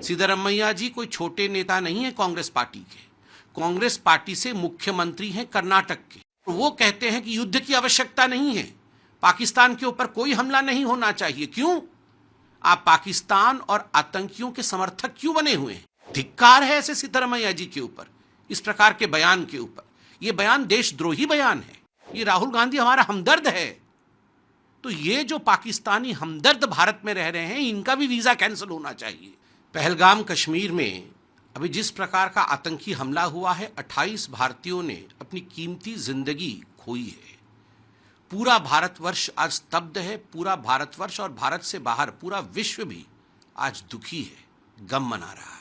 सिद्धरमैया जी कोई छोटे नेता नहीं है कांग्रेस पार्टी के। कांग्रेस पार्टी से मुख्यमंत्री हैं कर्नाटक के। वो कहते हैं कि युद्ध की आवश्यकता नहीं है, पाकिस्तान के ऊपर कोई हमला नहीं होना चाहिए। क्यों? आप पाकिस्तान और आतंकियों के समर्थक क्यों बने हुए हैं? धिक्कार है ऐसे सिद्धरमैया जी के ऊपर, इस प्रकार के बयान के ऊपर। यह बयान देशद्रोही बयान है। ये राहुल गांधी हमारा हमदर्द है, तो ये जो पाकिस्तानी हमदर्द भारत में रह रहे हैं, इनका भी वीजा कैंसिल होना चाहिए। पहलगाम कश्मीर में अभी जिस प्रकार का आतंकी हमला हुआ है, 28 भारतीयों ने अपनी कीमती जिंदगी खोई है। पूरा भारतवर्ष आज स्तब्ध है। पूरा भारतवर्ष और भारत से बाहर पूरा विश्व भी आज दुखी है, गम मना रहा है।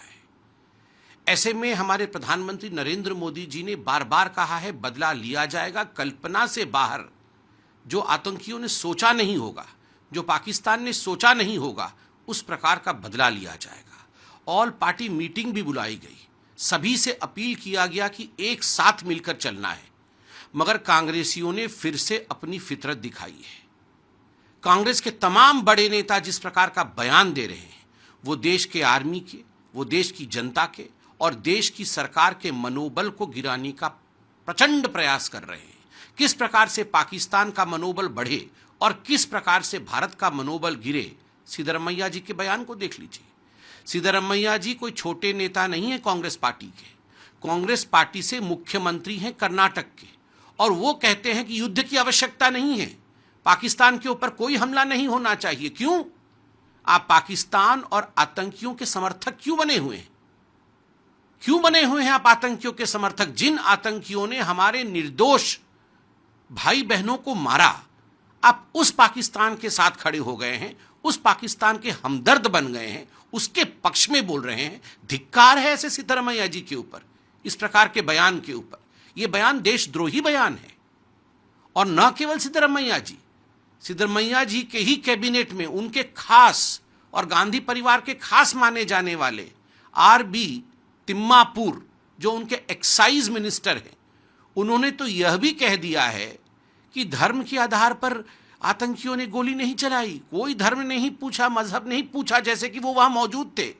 ऐसे में हमारे प्रधानमंत्री नरेंद्र मोदी जी ने बार बार कहा है, बदला लिया जाएगा। कल्पना से बाहर जो आतंकियों ने सोचा नहीं होगा, जो पाकिस्तान ने सोचा नहीं होगा, उस प्रकार का बदला लिया जाएगा। ऑल पार्टी मीटिंग भी बुलाई गई, सभी से अपील किया गया कि एक साथ मिलकर चलना है, मगर कांग्रेसियों ने फिर से अपनी फितरत दिखाई है। कांग्रेस के तमाम बड़े नेता जिस प्रकार का बयान दे रहे हैं, वो देश के आर्मी के, वो देश की जनता के और देश की सरकार के मनोबल को गिराने का प्रचंड प्रयास कर रहे हैं। किस प्रकार से पाकिस्तान का मनोबल बढ़े और किस प्रकार से भारत का मनोबल गिरे, सिद्धरमैया जी के बयान को देख लीजिए। सिद्धरमैया जी कोई छोटे नेता नहीं है कांग्रेस पार्टी के। कांग्रेस पार्टी से मुख्यमंत्री हैं कर्नाटक के, और वो कहते हैं कि युद्ध की आवश्यकता नहीं है, पाकिस्तान के ऊपर कोई हमला नहीं होना चाहिए। क्यों? आप पाकिस्तान और आतंकियों के समर्थक क्यों बने हुए हैं? क्यों बने हुए हैं आप आतंकियों के समर्थक? जिन आतंकियों ने हमारे निर्दोष भाई बहनों को मारा, आप उस पाकिस्तान के साथ खड़े हो गए हैं, उस पाकिस्तान के हमदर्द बन गए हैं, उसके पक्ष में बोल रहे हैं। धिक्कार है ऐसे सिद्धरमैया जी के ऊपर, इस प्रकार के बयान के ऊपर। यह बयान देशद्रोही बयान है। और न केवल सिद्धरमैया जी के ही कैबिनेट में उनके खास और गांधी परिवार के खास माने जाने वाले आर.बी. तिम्मापुर, जो उनके एक्साइज मिनिस्टर हैं, उन्होंने तो यह भी कह दिया है कि धर्म के आधार पर आतंकियों ने गोली नहीं चलाई। कोई धर्म नहीं पूछा, मजहब नहीं पूछा, जैसे कि वो वहां मौजूद थे,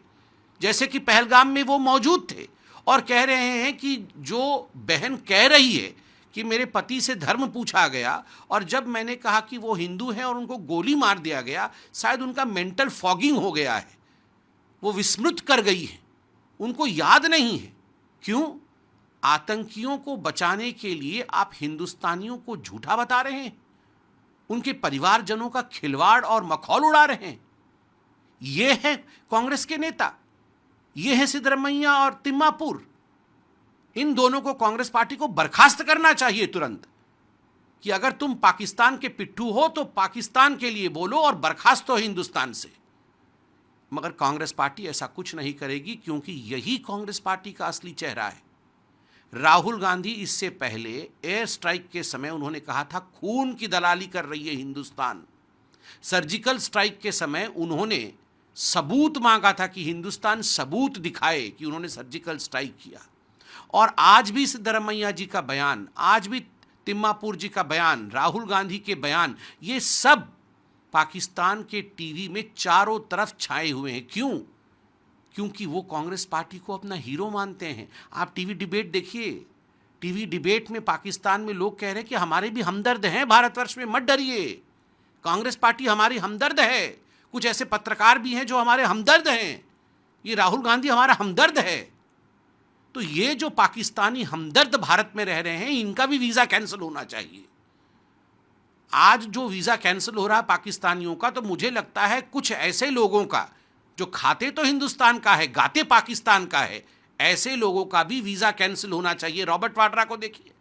जैसे कि पहलगाम में वो मौजूद थे। और कह रहे हैं कि जो बहन कह रही है कि मेरे पति से धर्म पूछा गया और जब मैंने कहा कि वो हिंदू हैं और उनको गोली मार दिया गया, शायद उनका मेंटल फॉगिंग हो गया है, वो विस्मृत कर गई है, उनको याद नहीं है। क्यों? आतंकियों को बचाने के लिए आप हिंदुस्तानियों को झूठा बता रहे हैं, उनके परिवारजनों का खिलवाड़ और मखौल उड़ा रहे हैं। ये है कांग्रेस के नेता, ये है सिद्धरमैया और तिम्मापुर। इन दोनों को कांग्रेस पार्टी को बर्खास्त करना चाहिए तुरंत, कि अगर तुम पाकिस्तान के पिट्ठू हो तो पाकिस्तान के लिए बोलो और बर्खास्त हो हिंदुस्तान से। मगर कांग्रेस पार्टी ऐसा कुछ नहीं करेगी, क्योंकि यही कांग्रेस पार्टी का असली चेहरा है। राहुल गांधी इससे पहले एयर स्ट्राइक के समय उन्होंने कहा था खून की दलाली कर रही है हिंदुस्तान। सर्जिकल स्ट्राइक के समय उन्होंने सबूत मांगा था कि हिंदुस्तान सबूत दिखाए कि उन्होंने सर्जिकल स्ट्राइक किया। और आज भी सिद्धरमैया जी का बयान, आज भी तिम्मापुर जी का बयान, राहुल गांधी के बयान, ये सब पाकिस्तान के टीवी में चारों तरफ छाए हुए हैं। क्यों? क्योंकि वो कांग्रेस पार्टी को अपना हीरो मानते हैं। आप टीवी डिबेट देखिए, टीवी डिबेट में पाकिस्तान में लोग कह रहे हैं कि हमारे भी हमदर्द हैं भारतवर्ष में, मत डरिए, कांग्रेस पार्टी हमारी हमदर्द है। कुछ ऐसे पत्रकार भी हैं जो हमारे हमदर्द हैं, ये राहुल गांधी हमारा हमदर्द है। तो ये जो पाकिस्तानी हमदर्द भारत में रह रहे हैं, इनका भी वीजा कैंसिल होना चाहिए। आज जो वीजा कैंसिल हो रहा है पाकिस्तानियों का, तो मुझे लगता है कुछ ऐसे लोगों का जो खाते तो हिंदुस्तान का है, गाते पाकिस्तान का है, ऐसे लोगों का भी वीजा कैंसिल होना चाहिए। रॉबर्ट वाड्रा को देखिए,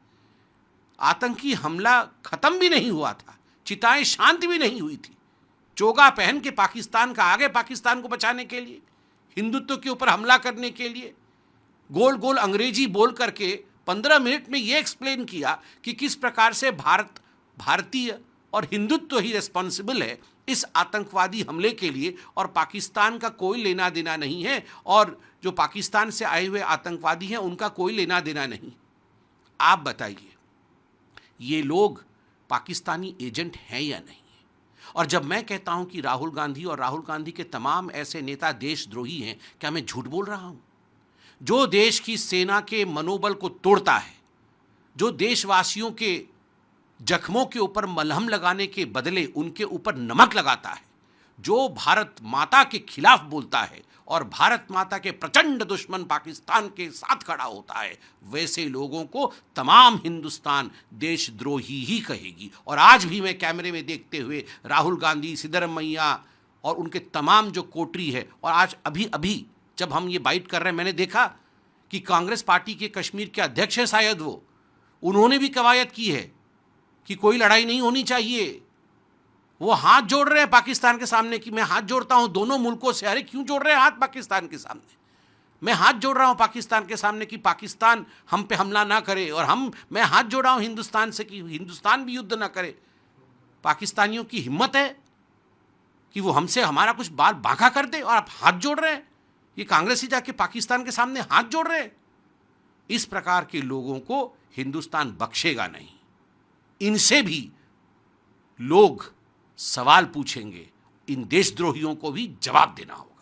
आतंकी हमला खत्म भी नहीं हुआ था, चिताएं शांत भी नहीं हुई थी, चोगा पहन के पाकिस्तान का आगे, पाकिस्तान को बचाने के लिए, हिंदुत्व के ऊपर हमला करने के लिए गोल गोल अंग्रेजी बोल करके 15 मिनट में यह एक्सप्लेन किया कि किस प्रकार से भारतीय और हिंदुत्व ही रिस्पॉन्सिबल है इस आतंकवादी हमले के लिए, और पाकिस्तान का कोई लेना देना नहीं है, और जो पाकिस्तान से आए हुए आतंकवादी हैं उनका कोई लेना देना नहीं। आप बताइए, ये लोग पाकिस्तानी एजेंट हैं या नहीं? और जब मैं कहता हूं कि राहुल गांधी और राहुल गांधी के तमाम ऐसे नेता देशद्रोही हैं, क्या मैं झूठ बोल रहा हूं? जो देश की सेना के मनोबल को तोड़ता है, जो देशवासियों के जख्मों के ऊपर मलहम लगाने के बदले उनके ऊपर नमक लगाता है, जो भारत माता के खिलाफ बोलता है और भारत माता के प्रचंड दुश्मन पाकिस्तान के साथ खड़ा होता है, वैसे लोगों को तमाम हिंदुस्तान देशद्रोही ही कहेगी। और आज भी मैं कैमरे में देखते हुए राहुल गांधी, सिद्धरमैया और उनके तमाम जो कोटरी है, और आज अभी अभी जब हम ये बाइट कर रहे हैं, मैंने देखा कि कांग्रेस पार्टी के कश्मीर के अध्यक्ष हैं शायद वो, उन्होंने भी कवायद की है कि कोई लड़ाई नहीं होनी चाहिए। वो हाथ जोड़ रहे हैं पाकिस्तान के सामने कि मैं हाथ जोड़ता हूं दोनों मुल्कों से। अरे क्यों जोड़ रहे हैं हाथ पाकिस्तान के सामने? मैं हाथ जोड़ रहा हूं पाकिस्तान के सामने कि पाकिस्तान हम पे हमला ना करे, और मैं हाथ जोड़ रहा हूं हिंदुस्तान से कि हिंदुस्तान भी युद्ध ना करे। पाकिस्तानियों की हिम्मत है कि वो हमसे हमारा कुछ बाल बांका कर दे, और आप हाथ जोड़ रहे हैं। ये कांग्रेसी जाके पाकिस्तान के सामने हाथ जोड़ रहे हैं। इस प्रकार के लोगों को हिंदुस्तान बख्शेगा नहीं। इनसे भी लोग सवाल पूछेंगे, इन देशद्रोहियों को भी जवाब देना होगा।